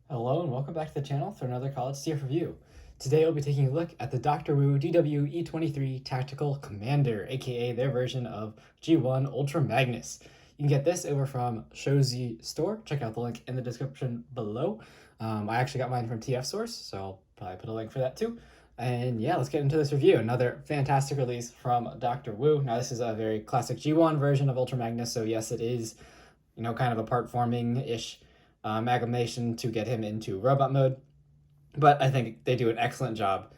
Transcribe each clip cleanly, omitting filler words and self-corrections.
Hello and welcome back to the channel for another College CF review. Today we'll be taking a look at the DW DW-E23 Tactical Commander, aka their version of G1 Ultra Magnus. You can get this over from Shozy Store. Check out the link in the description below. I actually got mine from TF Source, so I'll probably put a link for that too. And yeah, let's get into this review. Another fantastic release from Dr. Wu. Now this is a very classic G1 version of Ultra Magnus, so yes, it is, kind of a part forming-ish amalgamation to get him into robot mode. But I think they do an excellent job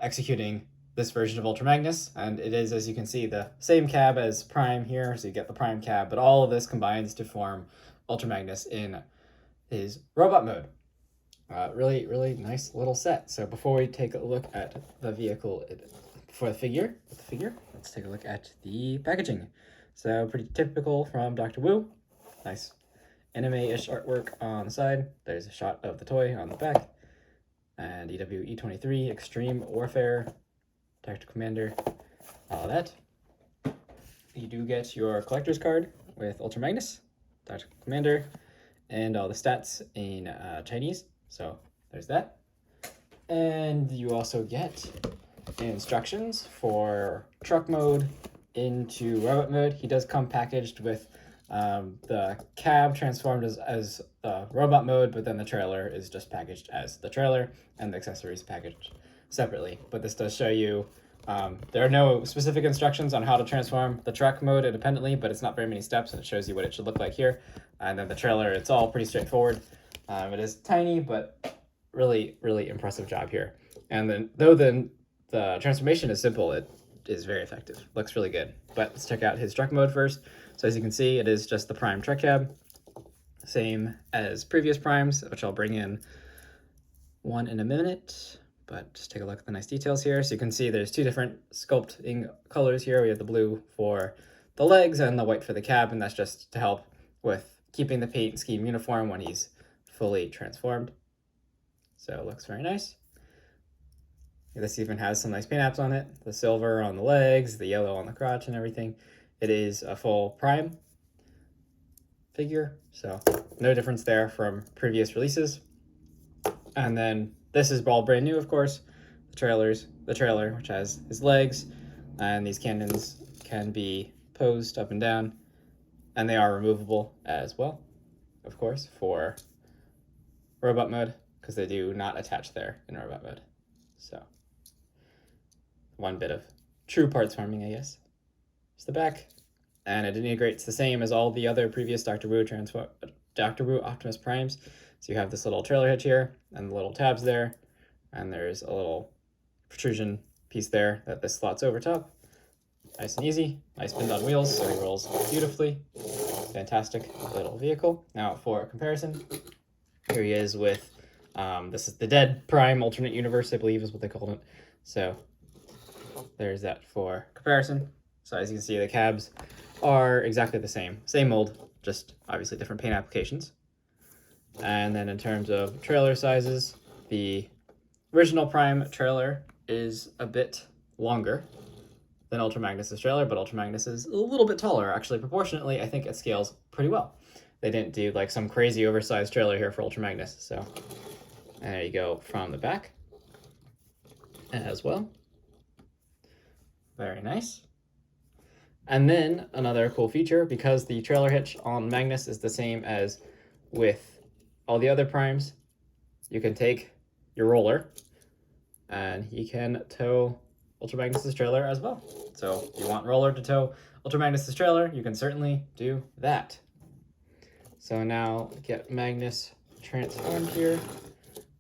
executing this version of Ultra Magnus, and it is, as you can see, the same cab as Prime here, so you get the Prime cab, but all of this combines to form Ultra Magnus in his robot mode. Really nice little set. So before we take a look at the vehicle for the figure, let's take a look at the packaging. So pretty typical from Dr. Wu. Nice anime-ish artwork on the side. There's a shot of the toy on the back. And DW-E23 Extreme Warfare Tactical Commander, all that. You do get your collector's card with Ultra Magnus, Tactical Commander, and all the stats in Chinese. So there's that. And you also get instructions for truck mode into robot mode. He does come packaged with the cab transformed as robot mode, but then the trailer is just packaged as the trailer, and the accessories packaged separately. But this does show you there are no specific instructions on how to transform the truck mode independently, but it's not very many steps, and it shows you what it should look like here. And then the trailer, it's all pretty straightforward. It is tiny, but really impressive job here. And then though the transformation is simple, it is very effective. Looks really good. But let's check out his truck mode first. So as you can see, it is just the Prime truck cab, same as previous Primes, which I'll bring in one in a minute. But just take a look at the nice details here. So you can see there's two different sculpting colors here. We have the blue for the legs and the white for the cab, and that's just to help with keeping the paint scheme uniform when he's fully transformed. So it looks very nice. This even has some nice paint apps on it. The silver on the legs, the yellow on the crotch and everything. It is a full Prime figure, so no difference there from previous releases. And then this is all brand new, of course. The trailer, which has his legs, and these cannons can be posed up and down, and they are removable as well, of course, for robot mode, because they do not attach there in robot mode. So one bit of true parts farming, I guess. It's the back, and it integrates the same as all the other previous Dr. Wu Optimus Primes. So you have this little trailer hitch here, and the little tabs there, and there's a little protrusion piece there that this slots over top. Nice and easy, nice pinned on wheels, so he rolls beautifully. Fantastic little vehicle. Now for comparison, here he is with, this is the Dead Prime Alternate Universe, I believe is what they called it. So there's that for comparison. So as you can see, the cabs are exactly the same mold, just obviously different paint applications. And then in terms of trailer sizes, the original Prime trailer is a bit longer than Ultra Magnus's trailer, but Ultra Magnus is a little bit taller. Actually, proportionately, I think it scales pretty well. They didn't do like some crazy oversized trailer here for Ultra Magnus. So and there you go from the back as well. Very nice. And then another cool feature, because the trailer hitch on Magnus is the same as with all the other Primes, you can take your roller and he can tow Ultra Magnus's trailer as well. So if you want roller to tow Ultra Magnus's trailer, you can certainly do that. So now get Magnus transformed here.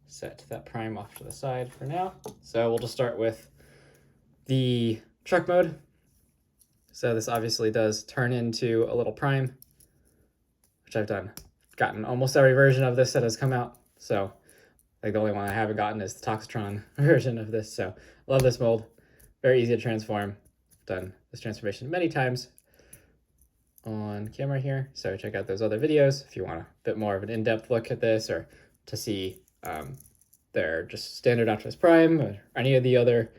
Set that Prime off to the side for now. So we'll just start with the truck mode. So this obviously does turn into a little Prime, which I've gotten almost every version of this that has come out. So like the only one I haven't gotten is the Toxitron version of this. So love this mold. Very easy to transform. Done this transformation many times on camera here. So check out those other videos if you want a bit more of an in-depth look at this, or to see their just standard Optimus Prime or any of the other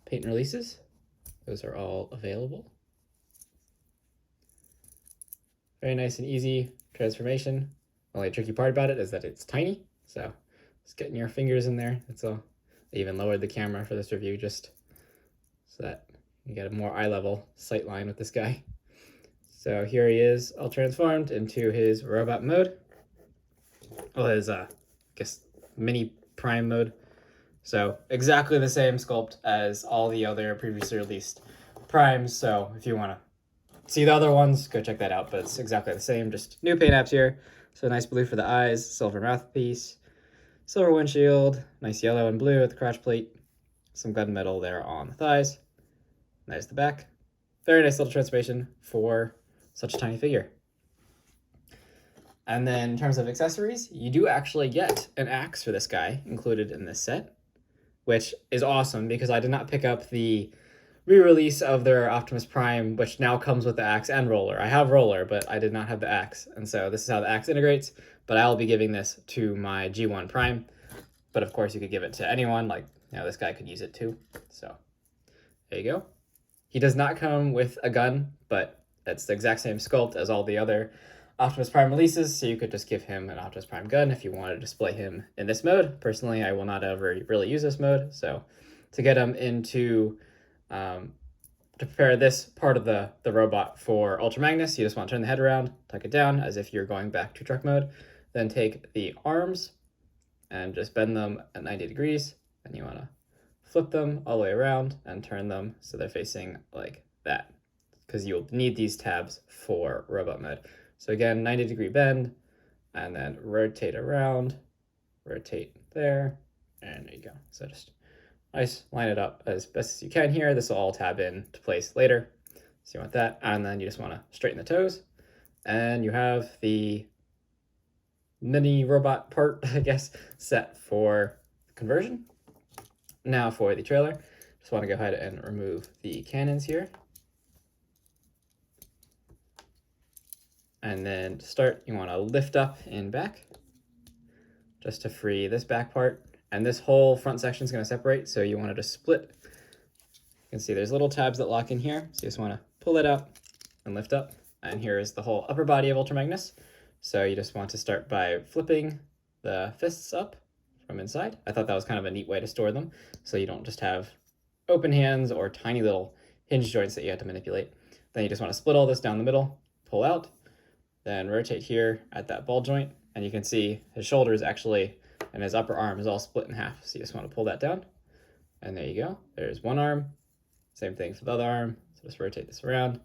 paint releases. Those are all available. Very nice and easy transformation. The only tricky part about it is that it's tiny, So just getting your fingers in there. That's all. I even lowered the camera for this review just so that you get a more eye level sight line with this guy. So here he is, all transformed into his robot mode. Well, his I guess mini prime mode. So exactly the same sculpt as all the other previously released primes. So if you want to see the other ones, go check that out. But it's exactly the same, just new paint apps here. So nice blue for the eyes, silver mouthpiece, silver windshield, nice yellow and blue at the crotch plate, some gunmetal there on the thighs. There's the back. Very nice little transformation for such a tiny figure. And then in terms of accessories, you do actually get an axe for this guy included in this set, which is awesome because I did not pick up the re-release of their Optimus Prime, which now comes with the axe and roller. I have roller, but I did not have the axe. And so this is how the axe integrates, but I'll be giving this to my G1 Prime. But of course you could give it to anyone, like, you know, this guy could use it too. So there you go. He does not come with a gun, but that's the exact same sculpt as all the other Optimus Prime releases, so you could just give him an Optimus Prime gun if you want to display him in this mode. Personally, I will not ever really use this mode, so to get him into, to prepare this part of the robot for Ultra Magnus, you just want to turn the head around, tuck it down as if you're going back to truck mode, then take the arms and just bend them at 90 degrees, and you want to flip them all the way around and turn them so they're facing like that, because you'll need these tabs for robot mode. So again, 90-degree bend, and then rotate around, rotate there, and there you go. So just nice, line it up as best as you can here. This will all tab in to place later. So you want that, and then you just want to straighten the toes, and you have the mini robot part, I guess, set for conversion. Now for the trailer, just want to go ahead and remove the cannons here. And then to start, you want to lift up and back just to free this back part. And this whole front section is going to separate, so you want to just split. You can see there's little tabs that lock in here, so you just want to pull it out and lift up. And here is the whole upper body of Ultra Magnus. So you just want to start by flipping the fists up from inside. I thought that was kind of a neat way to store them, so you don't just have open hands or tiny little hinge joints that you have to manipulate. Then you just want to split all this down the middle, pull out, then rotate here at that ball joint, and you can see his shoulders actually and his upper arm is all split in half. So you just want to pull that down, and there you go. There's one arm. Same thing for the other arm. So just rotate this around,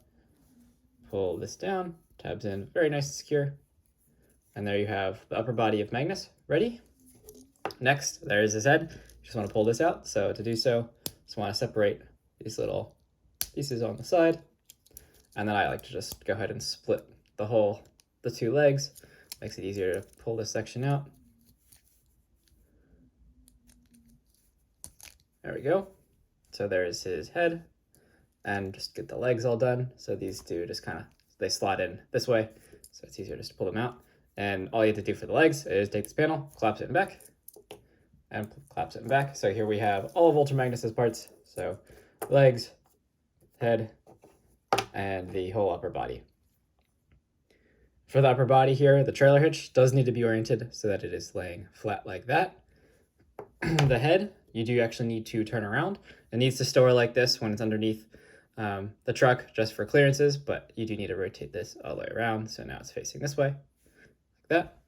pull this down, tabs in, very nice and secure. And there you have the upper body of Magnus ready. Next, there's his head. You just want to pull this out. So to do so, just want to separate these little pieces on the side. And then I like to just go ahead and split the two legs. Makes it easier to pull this section out. There we go. So there's his head, and just get the legs all done. So these two just kind of, they slot in this way. So it's easier just to pull them out. And all you have to do for the legs is take this panel, collapse it in back, and collapse it in back. So here we have all of Ultra Magnus's parts. So legs, head, and the whole upper body. For the upper body here, the trailer hitch does need to be oriented so that it is laying flat like that. The head, you do actually need to turn around. It needs to store like this when it's underneath the truck just for clearances, but you do need to rotate this all the way around. So now it's facing this way, like that.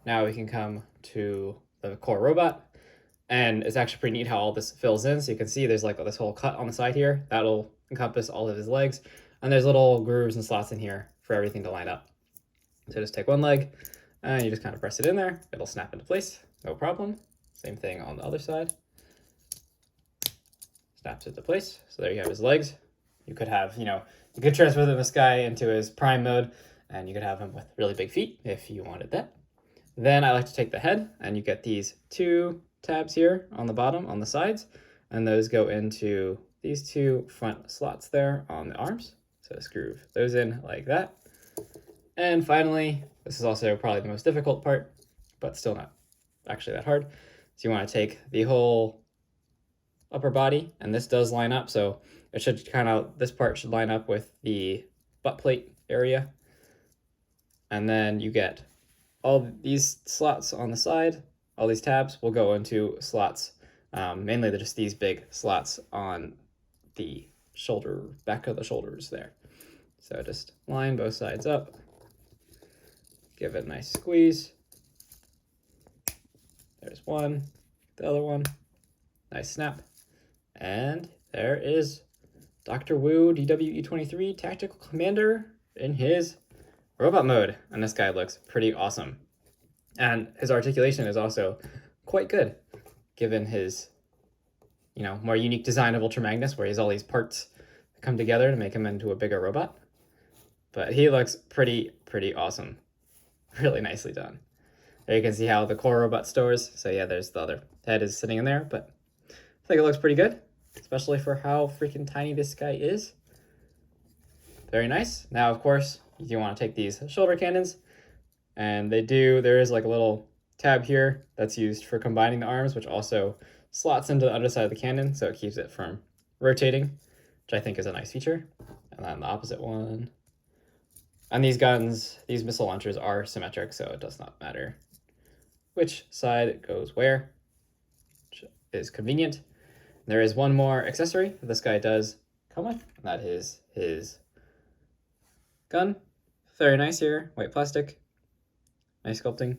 Now we can come to the core robot, and it's actually pretty neat how all this fills in. So you can see there's like this whole cut on the side here. That'll encompass all of his legs. And there's little grooves and slots in here for everything to line up. So just take one leg and you just kind of press it in there. It'll snap into place, no problem. Same thing on the other side. Snaps into place. So there you have his legs. You could have, you could transfer this guy into his prime mode, and you could have him with really big feet if you wanted that. Then I like to take the head, and you get these two tabs here on the bottom, on the sides, and those go into these two front slots there on the arms. So screw those in like that. And finally, this is also probably the most difficult part, but still not actually that hard. So you want to take the whole upper body, and this does line up. So it should this part should line up with the butt plate area. And then you get all these slots on the side, all these tabs will go into slots. Mainly they're just these big slots on the shoulder, back of the shoulders there. So just line both sides up, give it a nice squeeze. There's one, the other one, nice snap. And there is Dr. Wu DW-E23 Tactical Commander in his robot mode. And this guy looks pretty awesome. And his articulation is also quite good, given his, more unique design of Ultra Magnus, where he has all these parts that come together to make him into a bigger robot. But he looks pretty awesome. Really nicely done. There you can see how the core robot stores. So yeah, there's the other head is sitting in there, but I think it looks pretty good, especially for how freaking tiny this guy is. Very nice. Now, of course, you do want to take these shoulder cannons, and there is like a little tab here that's used for combining the arms, which also slots into the underside of the cannon, so it keeps it from rotating, which I think is a nice feature. And then the opposite one. And these guns, these missile launchers are symmetric, so it does not matter which side goes where, which is convenient. There is one more accessory that this guy does come with, and that is his gun. Very nice here, white plastic, nice sculpting.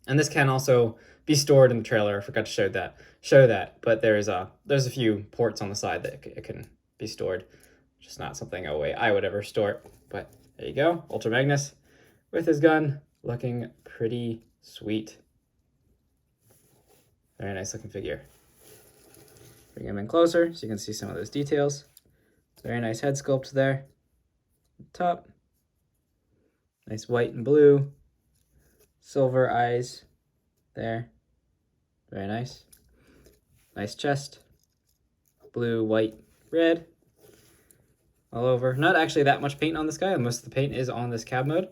And this can also be stored in the trailer. I forgot to show that, but there's a few ports on the side that it can be stored. Just not something I would ever store it, but there you go, Ultra Magnus with his gun, looking pretty sweet. Very nice looking figure. Bring him in closer so you can see some of those details. Very nice head sculpt there. Top. Nice white and blue. Silver eyes there. Very nice. Nice chest. Blue, white, red. All over. Not actually that much paint on this guy. Most of the paint is on this cab mode,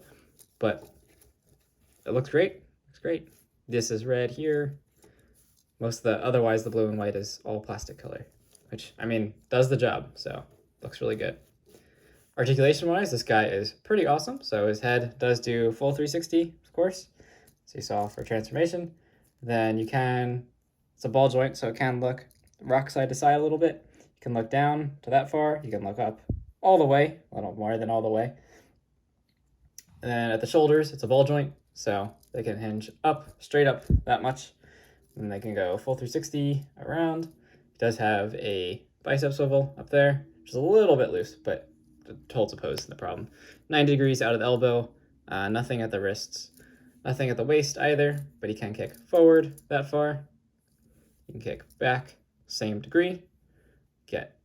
but it looks great. Looks great. This is red here. Otherwise the blue and white is all plastic color, which, I mean, does the job, so looks really good. Articulation-wise, this guy is pretty awesome. So his head does do full 360, of course, as you saw for transformation. Then it's a ball joint, so it can rock side to side a little bit. You can look down to that far. You can look up all the way, a little more than all the way. And then at the shoulders, it's a ball joint, so they can hinge up, straight up that much. And they can go full 360 around. It does have a bicep swivel up there, which is a little bit loose, but it holds a pose, no problem. 90 degrees out of the elbow, nothing at the wrists, nothing at the waist either, but he can kick forward that far. You can kick back, same degree, get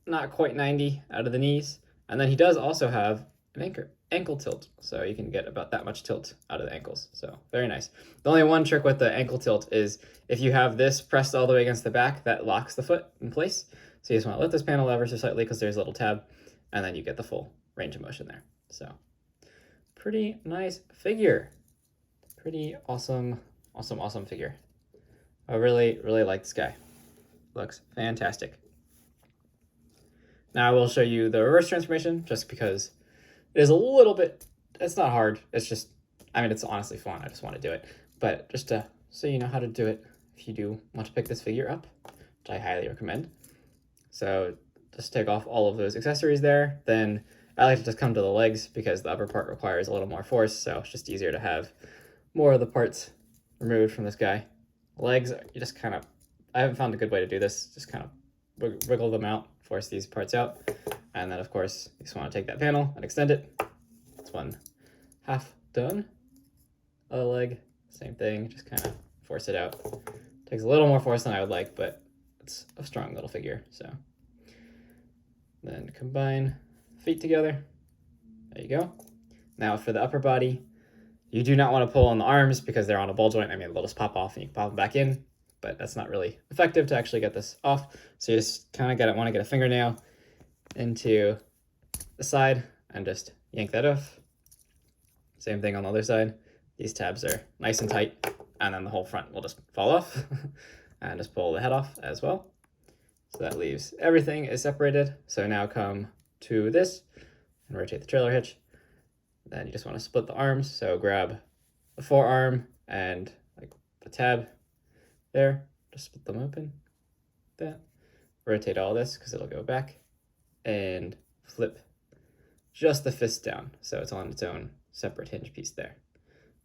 not quite 90 out of the knees. And then he does also have an ankle tilt, so you can get about that much tilt out of the ankles, so very nice. The only one trick with the ankle tilt is if you have this pressed all the way against the back, that locks the foot in place. So you just want to lift this panel ever so slightly because there's a little tab, and then you get the full range of motion there. So pretty nice figure. Pretty awesome figure. I really like this guy. Looks fantastic. Now I will show you the reverse transformation just because it is a little bit, it's not hard. It's just, I mean, it's honestly fun. I just want to do it. But just so you know how to do it if you do want to pick this figure up, which I highly recommend. So just take off all of those accessories there. Then I like to just come to the legs because the upper part requires a little more force. So it's just easier to have more of the parts removed from this guy. Legs, you just kind of, I haven't found a good way to do this. Just kind of wiggle them out, force these parts out. And then, of course, you just want to take that panel and extend it. It's one half done. Other leg, same thing, just kind of force it out. Takes a little more force than I would like, but it's a strong little figure, so. Then combine feet together. There you go. Now for the upper body, you do not want to pull on the arms because they're on a ball joint. I mean, they'll just pop off and you can pop them back in, but that's not really effective to actually get this off. So you just kind of want to get a fingernail into the side and just yank that off. Same thing on the other side. These tabs are nice and tight, and then the whole front will just fall off and just pull the head off as well. So that leaves everything is separated. So now come to this and rotate the trailer hitch. Then you just want to split the arms. So grab the forearm and like put tab there. Just split them open, that. Rotate all this because it'll go back, and flip just the fist down so it's on its own separate hinge piece there,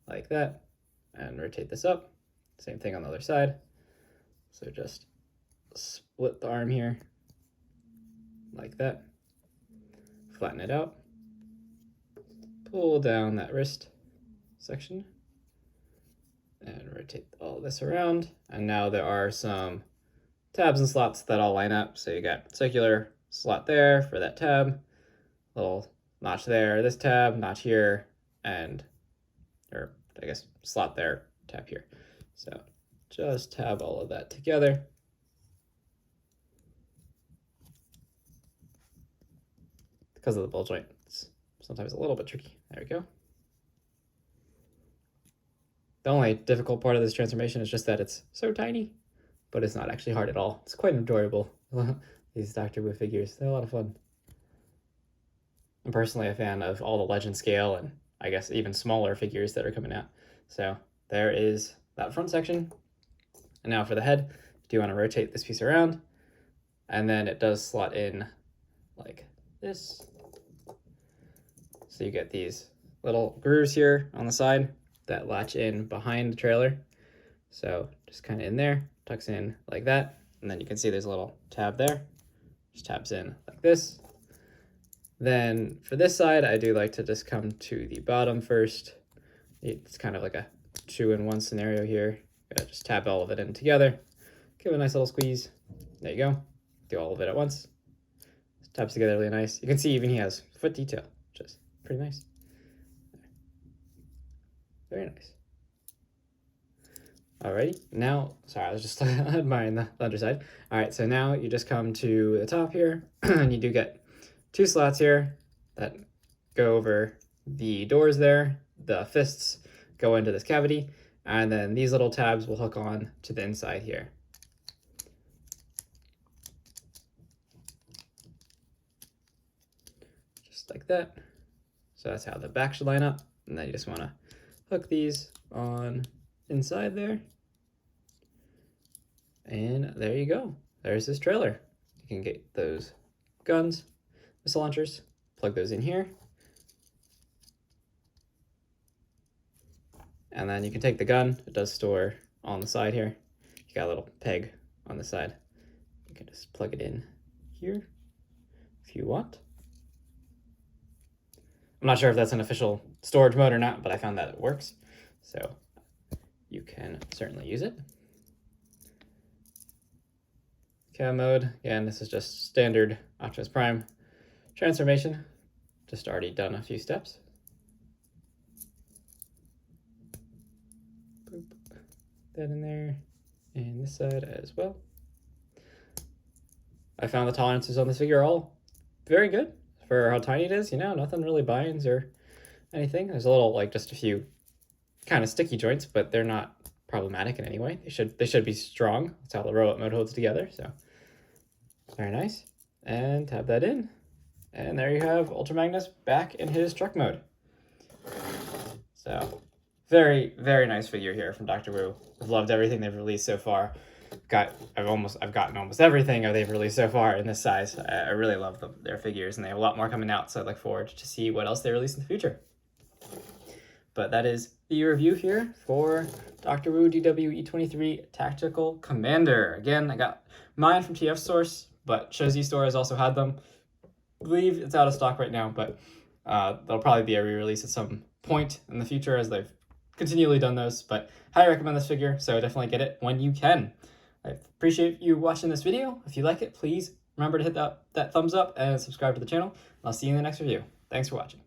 like that. And rotate this up, same thing on the other side. So just split the arm here, like that. Flatten it out, pull down that wrist section, and rotate all this around. And now there are some tabs and slots that all line up. So you got circular slot there for that tab, little notch there, this tab, notch here, and, or I guess slot there, tab here. So just tab all of that together. Because of the ball joint, it's sometimes a little bit tricky. There we go. The only difficult part of this transformation is just that it's so tiny, but it's not actually hard at all. It's quite adorable. These Dr. Wu figures, they're a lot of fun. I'm personally a fan of all the legend scale and I guess even smaller figures that are coming out. So there is that front section. And now for the head, do you want to rotate this piece around? And then it does slot in like this. So you get these little grooves here on the side that latch in behind the trailer. So just kind of in there, tucks in like that. And then you can see there's a little tab there. Just tabs in like this. Then for this side, I do like to just come to the bottom first. It's kind of like a 2-in-1 scenario here. Just tab all of it in together. Give it a nice little squeeze. There you go. Do all of it at once. Tabs together really nice. You can see even he has foot detail, which is pretty nice. Very nice. Alrighty, now, sorry, I was just admiring the underside. Alright, so now you just come to the top here, and you do get 2 slots here that go over the doors there. The fists go into this cavity, and then these little tabs will hook on to the inside here. Just like that. So that's how the back should line up, and then you just want to hook these on inside there. And there you go. There's this trailer. You can get those guns, missile launchers, plug those in here. And then you can take the gun. It does store on the side here. You got a little peg on the side. You can just plug it in here if you want. I'm not sure if that's an official storage mode or not, but I found that it works. So you can certainly use it. Cam mode, again, this is just standard Optimus Prime transformation. Just already done a few steps. Boop. That in there, and this side as well. I found the tolerances on this figure are all very good for how tiny it is, you know, nothing really binds or anything. There's a little, like, just a few kind of sticky joints, but they're not problematic in any way. They should be strong. That's how the robot mode holds together, so very nice. And tab that in, and there you have Ultra Magnus back in his truck mode. So very, very nice figure here from Dr. Wu. I've loved everything they've released so far. I've gotten almost everything they've released so far in this size. I really love their figures, and they have a lot more coming out, so I look forward to see what else they release in the future. But that is the review here for Dr. Wu DW-E23 Tactical Commander. Again, I got mine from TF Source, but Shozi Store has also had them. I believe it's out of stock right now, but there'll probably be a re-release at some point in the future as they've continually done those. But highly recommend this figure, so definitely get it when you can. I appreciate you watching this video. If you like it, please remember to hit that thumbs up and subscribe to the channel. I'll see you in the next review. Thanks for watching.